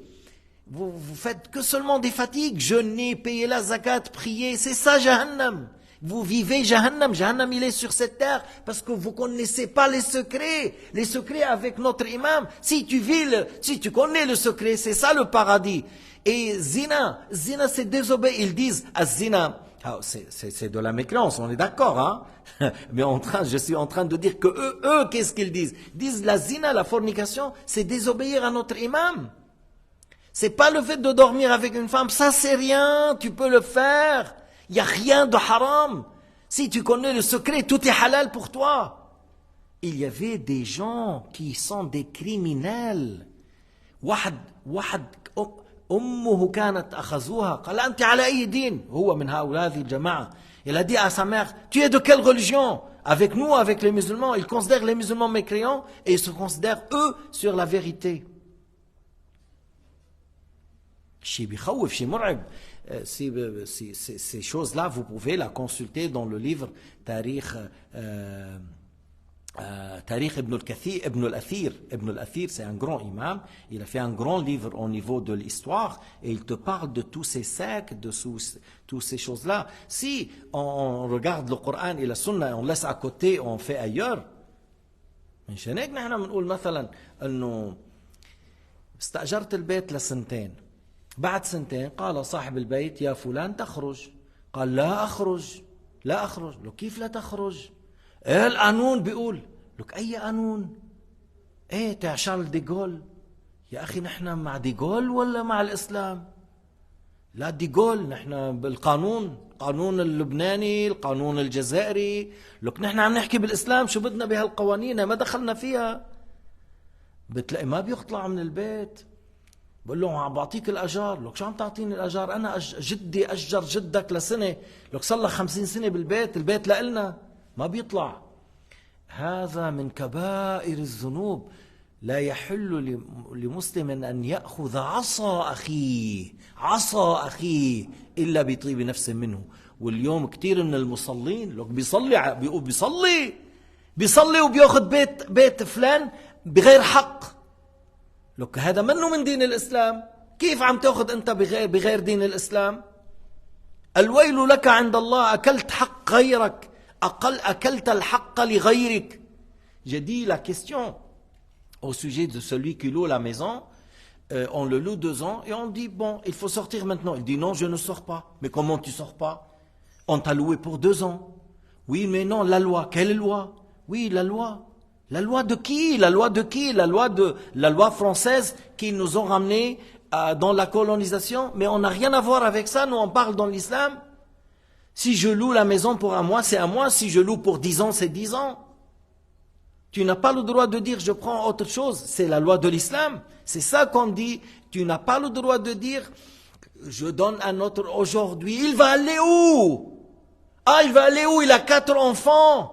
Vous faites que seulement des fatigues. Jeûner, payer la zakat, prier. C'est ça Jahannam. Vous vivez Jahannam. Jahannam il est sur cette terre parce que vous connaissez pas les secrets. Les secrets avec notre imam. Si tu connais le secret, c'est ça le paradis. Et zina c'est désobéir. Ils disent zina. C'est de la mécréance, on est d'accord, hein? Mais je suis en train de dire que eux qu'est-ce qu'ils disent? Ils disent la zina, la fornication, c'est désobéir à notre imam. C'est pas le fait de dormir avec une femme, ça c'est rien, tu peux le faire. Il n'y a rien de haram. Si tu connais le secret, tout est halal pour toi. Il y avait des gens qui sont des criminels. واحد أمه كانت أخذوها قال أنت على أي دين؟ هو من هؤلاء هذه الجماعة. Il a dit à sa mère, tu es de quelle religion? Avec nous, avec les musulmans, ils considèrent les musulmans mécréants et ils se considèrent eux sur la vérité. شيء بيخوف، شيء مرعب. Ces choses-là, vous pouvez la consulter dans le livre Tariq Ibn al-Athir, c'est un grand imam. Il a fait un grand livre au niveau de l'histoire et il te parle de tous ces sectes, de toutes ces choses-là. Si on regarde le Coran et la Sunna, on laisse à côté, on fait ailleurs. مشان هيك نحن بنقول مثلا انه استأجرت البيت لسنتين. بعد سنتين قال صاحب البيت يا فلان تخرج. قال لا أخرج. لو كيف لا تخرج؟ ايه القانون بيقول. لك اي قانون؟ ايه تاع شارل ديغول. يا اخي نحن مع ديغول ولا مع الاسلام؟ لا ديغول، نحن بالقانون، القانون اللبناني، القانون الجزائري. لك نحن عم نحكي بالاسلام، شو بدنا بهالقوانين؟ ما دخلنا فيها. بتلاقي ما بيطلع من البيت. بقول له عم بعطيك الاجار. لك شو عم تعطيني الاجار؟ انا جدي اجر جدك لسنه، لك صار لك 50 سنه بالبيت، البيت لإلنا ما بيطلع. هذا من كبائر الذنوب. لا يحل لمسلم ان ياخذ عصا اخيه الا بطيب نفس منه. واليوم كثير من المصلين لك بيصلي وبياخذ بيت فلان بغير حق. لك هذا منه من دين الإسلام. كيف عم تأخذ أنت بغير دين الإسلام؟ الويل لك عند الله، أكلت حق غيرك، أكلت الحق لغيرك. J'ai dit la question au sujet de celui qui loue la maison. On le loue 2 ans et on dit bon, il faut sortir maintenant. Il dit non, je ne sors pas. Mais comment tu sors pas? On t'a loué pour 2 ans. Oui, mais non, la loi. Quelle loi? Oui, la loi. La loi de qui? La loi de qui? La loi française qui nous ont ramenés dans la colonisation. Mais on n'a rien à voir avec ça. Nous, on parle dans l'islam. Si je loue la maison pour 1 mois, c'est 1 mois. Si je loue pour 10 ans, c'est 10 ans. Tu n'as pas le droit de dire je prends autre chose. C'est la loi de l'islam. C'est ça qu'on dit. Tu n'as pas le droit de dire je donne un autre aujourd'hui. Il va aller où? Ah, il va aller où? Il a 4 enfants.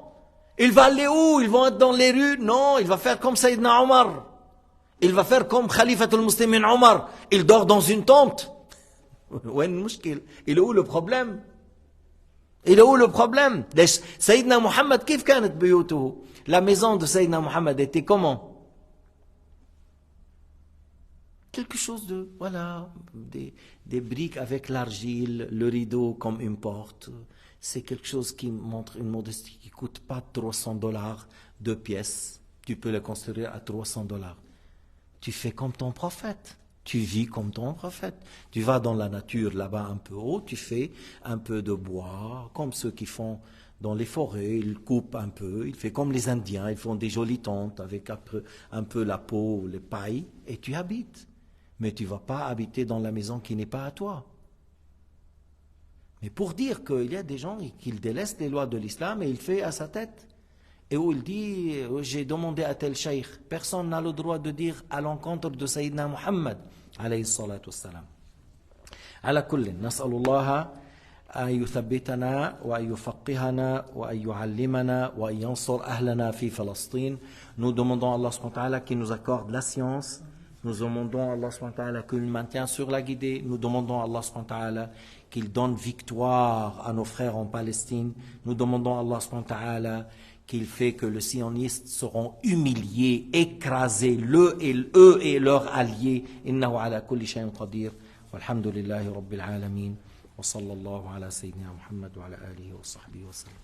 Il va aller où? Ils vont être dans les rues? Non, il va faire comme Sayyidina Omar. Il va faire comme Khalifatul Muslimin Omar. Il dort dans une tente. Il est où le problème? Il est où le problème? Sayyidina Muhammad, كيف كانت بيوته? La maison de Sayyidina Muhammad était comment? Quelque chose de, voilà, des briques avec l'argile, le rideau comme une porte. C'est quelque chose qui montre une modestie qui ne coûte pas $300, 2 pièces. Tu peux les construire à $300. Tu fais comme ton prophète. Tu vis comme ton prophète. Tu vas dans la nature là-bas un peu haut, tu fais un peu de bois, comme ceux qui font dans les forêts, ils coupent un peu, ils font comme les Indiens, ils font des jolies tentes avec un peu la peau, les pailles, et tu habites. Mais tu ne vas pas habiter dans la maison qui n'est pas à toi. Mais pour dire qu'il y a des gens qui délaissent les lois de l'islam et il fait à sa tête. Et où il dit, j'ai demandé à tel cheikh, personne n'a le droit de dire à l'encontre de Sayyidina Muhammad, alayhi salatu wassalam. على كل نسأل الله أن يثبتنا وأن يفقهنا وأن يعلمنا وأن ينصر أهلنا في فلسطين. Nous demandons à Allah subhanahu wa ta'ala qu'il nous accorde la science. Nous demandons à Allah subhanahu wa ta'ala qu'il nous maintienne sur la guidée. Nous demandons à Allah subhanahu wa ta'ala qu'il donne victoire à nos frères en Palestine. Nous demandons à Allah subhanahu wa ta'ala qu'il fait que les sionistes seront humiliés, écrasés, eux et leurs alliés. Innahu ala kulli shay'in qadir. Walhamdulillahi rabbil alamin. Wa sallallahu ala sayyidina Muhammad wa ala alihi wa sahbihi wa sallam.